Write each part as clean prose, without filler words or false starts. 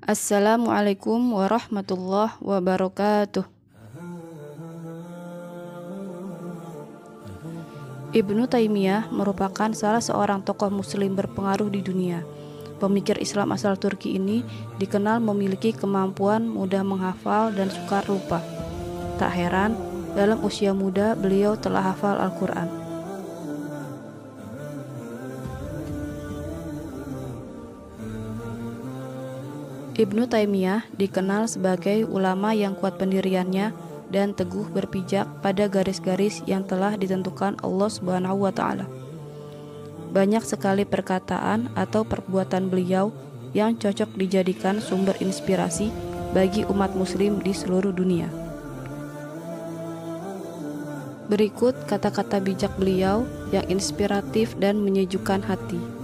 Assalamualaikum warahmatullahi wabarakatuh. Ibnu Taimiyah merupakan salah seorang tokoh muslim berpengaruh di dunia. Pemikir Islam asal Turki ini dikenal memiliki kemampuan mudah menghafal dan sukar lupa. Tak heran, dalam usia muda beliau telah hafal Al-Quran. Ibnu Taimiyah dikenal sebagai ulama yang kuat pendiriannya dan teguh berpijak pada garis-garis yang telah ditentukan Allah Subhanahu wa Ta'ala. Banyak sekali perkataan atau perbuatan beliau yang cocok dijadikan sumber inspirasi bagi umat muslim di seluruh dunia. Berikut kata-kata bijak beliau yang inspiratif dan menyejukkan hati.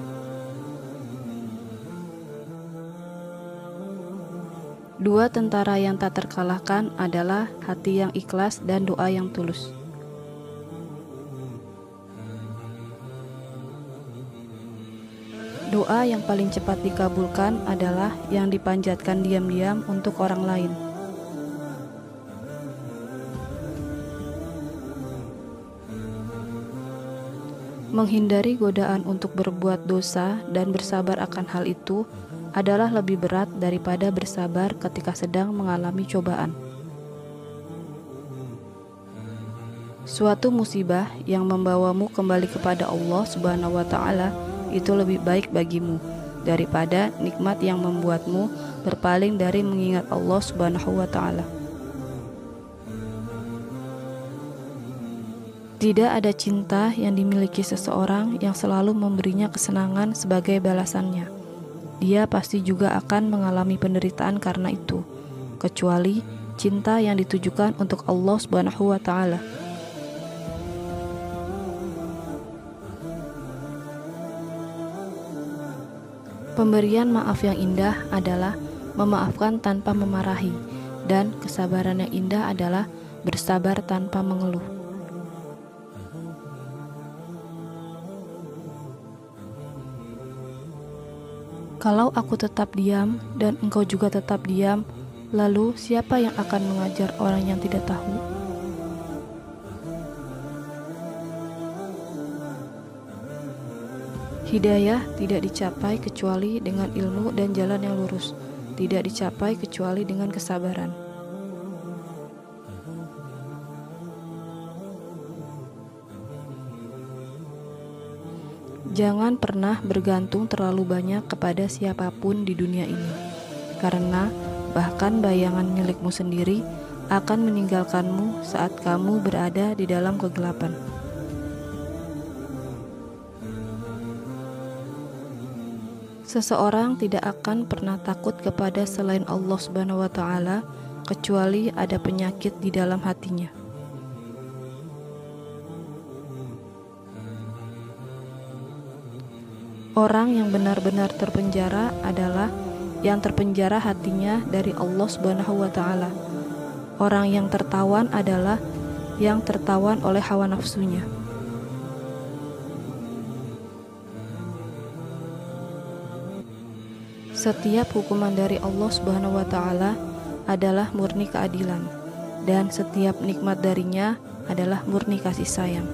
Dua tentara yang tak terkalahkan adalah hati yang ikhlas dan doa yang tulus. Doa yang paling cepat dikabulkan adalah yang dipanjatkan diam-diam untuk orang lain. Menghindari godaan untuk berbuat dosa dan bersabar akan hal itu adalah lebih berat daripada bersabar ketika sedang mengalami cobaan. Suatu musibah yang membawamu kembali kepada Allah Subhanahu wa Ta'ala itu lebih baik bagimu daripada nikmat yang membuatmu berpaling dari mengingat Allah Subhanahu wa Ta'ala. Tidak ada cinta yang dimiliki seseorang yang selalu memberinya kesenangan sebagai balasannya. Dia pasti juga akan mengalami penderitaan karena itu, kecuali cinta yang ditujukan untuk Allah Subhanahu wa Ta'ala. Pemberian maaf yang indah adalah memaafkan tanpa memarahi, dan kesabaran yang indah adalah bersabar tanpa mengeluh. Kalau aku tetap diam dan engkau juga tetap diam, lalu siapa yang akan mengajar orang yang tidak tahu? Hidayah tidak dicapai kecuali dengan ilmu dan jalan yang lurus, tidak dicapai kecuali dengan kesabaran. Jangan pernah bergantung terlalu banyak kepada siapapun di dunia ini, karena bahkan bayangan milikmu sendiri akan meninggalkanmu saat kamu berada di dalam kegelapan. Seseorang tidak akan pernah takut kepada selain Allah Subhanahu wa Ta'ala kecuali ada penyakit di dalam hatinya. Orang yang benar-benar terpenjara adalah yang terpenjara hatinya dari Allah Subhanahu wa Ta'ala. Orang yang tertawan adalah yang tertawan oleh hawa nafsunya. Setiap hukuman dari Allah Subhanahu wa Ta'ala adalah murni keadilan, dan setiap nikmat darinya adalah murni kasih sayang.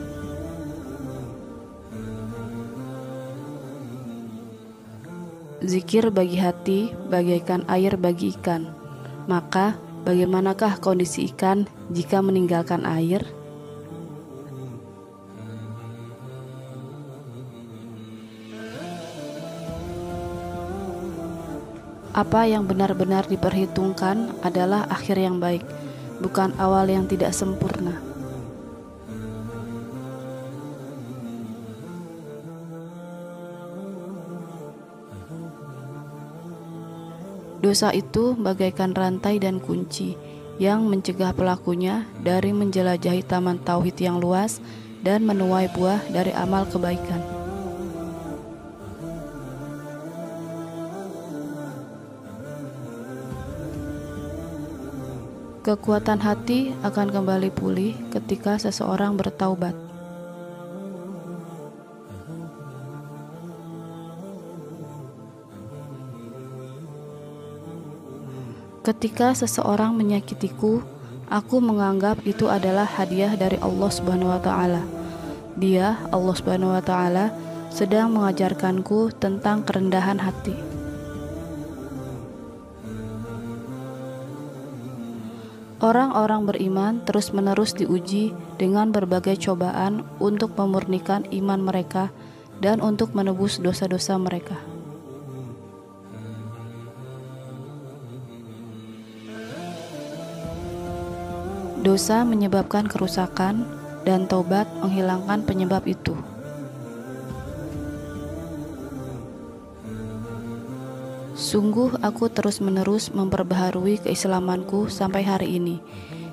Zikir bagi hati bagaikan air bagi ikan. Maka bagaimanakah kondisi ikan jika meninggalkan air? Apa yang benar-benar diperhitungkan adalah akhir yang baik, bukan awal yang tidak sempurna. Dosa itu bagaikan rantai dan kunci yang mencegah pelakunya dari menjelajahi taman tauhid yang luas dan menuai buah dari amal kebaikan. Kekuatan hati akan kembali pulih ketika seseorang bertaubat. Ketika seseorang menyakitiku, aku menganggap itu adalah hadiah dari Allah Subhanahu wa taala. Dia, Allah Subhanahu wa taala, sedang mengajarkanku tentang kerendahan hati. Orang-orang beriman terus-menerus diuji dengan berbagai cobaan untuk memurnikan iman mereka dan untuk menebus dosa-dosa mereka. Dosa menyebabkan kerusakan, dan taubat menghilangkan penyebab itu. Sungguh aku terus-menerus memperbaharui keislamanku sampai hari ini.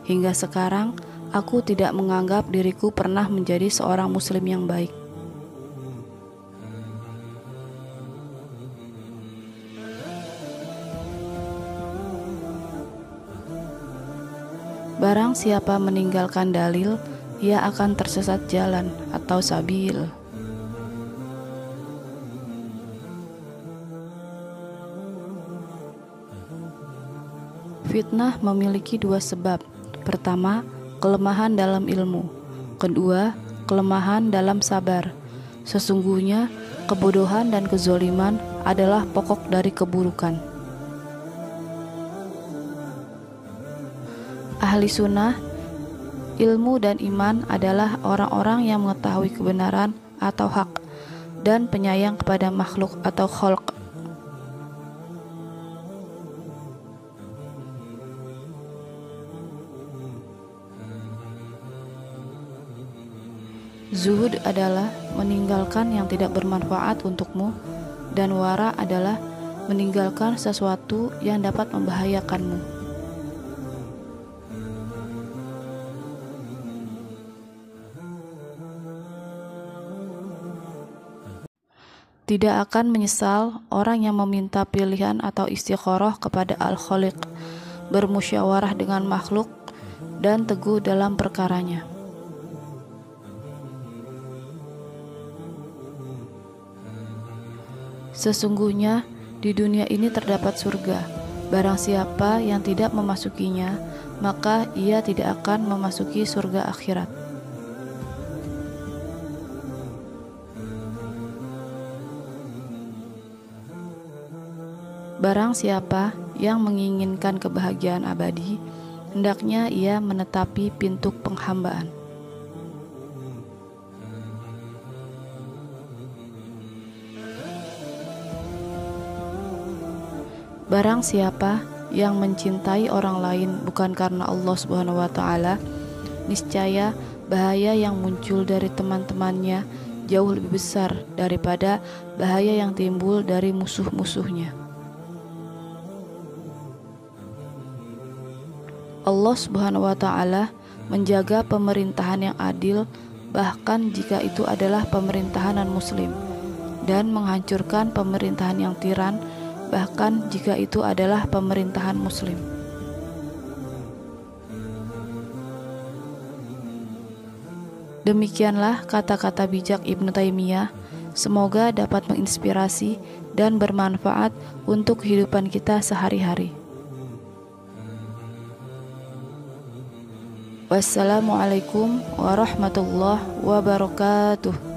Hingga sekarang, aku tidak menganggap diriku pernah menjadi seorang muslim yang baik. Barang siapa meninggalkan dalil, ia akan tersesat jalan atau sabil. Fitnah memiliki dua sebab. Pertama, kelemahan dalam ilmu. Kedua, kelemahan dalam sabar. Sesungguhnya, kebodohan dan kezoliman adalah pokok dari keburukan. Ahli sunnah, ilmu dan iman adalah orang-orang yang mengetahui kebenaran atau hak dan penyayang kepada makhluk atau khalq. Zuhud adalah meninggalkan yang tidak bermanfaat untukmu, dan wara adalah meninggalkan sesuatu yang dapat membahayakanmu. Tidak akan menyesal orang yang meminta pilihan atau istikharah kepada Al-Khaliq, bermusyawarah dengan makhluk, dan teguh dalam perkaranya. Sesungguhnya di dunia ini terdapat surga. Barang siapa yang tidak memasukinya, maka ia tidak akan memasuki surga akhirat. Barang siapa yang menginginkan kebahagiaan abadi, hendaknya ia menetapi pintu penghambaan. Barang siapa yang mencintai orang lain bukan karena Allah Subhanahu wa taala, niscaya bahaya yang muncul dari teman-temannya jauh lebih besar daripada bahaya yang timbul dari musuh-musuhnya. Allah Subhanahu wa taala menjaga pemerintahan yang adil, bahkan jika itu adalah pemerintahan non-muslim, dan menghancurkan pemerintahan yang tiran, bahkan jika itu adalah pemerintahan muslim. Demikianlah kata-kata bijak Ibnu Taimiyah. Semoga dapat menginspirasi dan bermanfaat untuk kehidupan kita sehari-hari. Wassalamualaikum warahmatullahi wabarakatuh.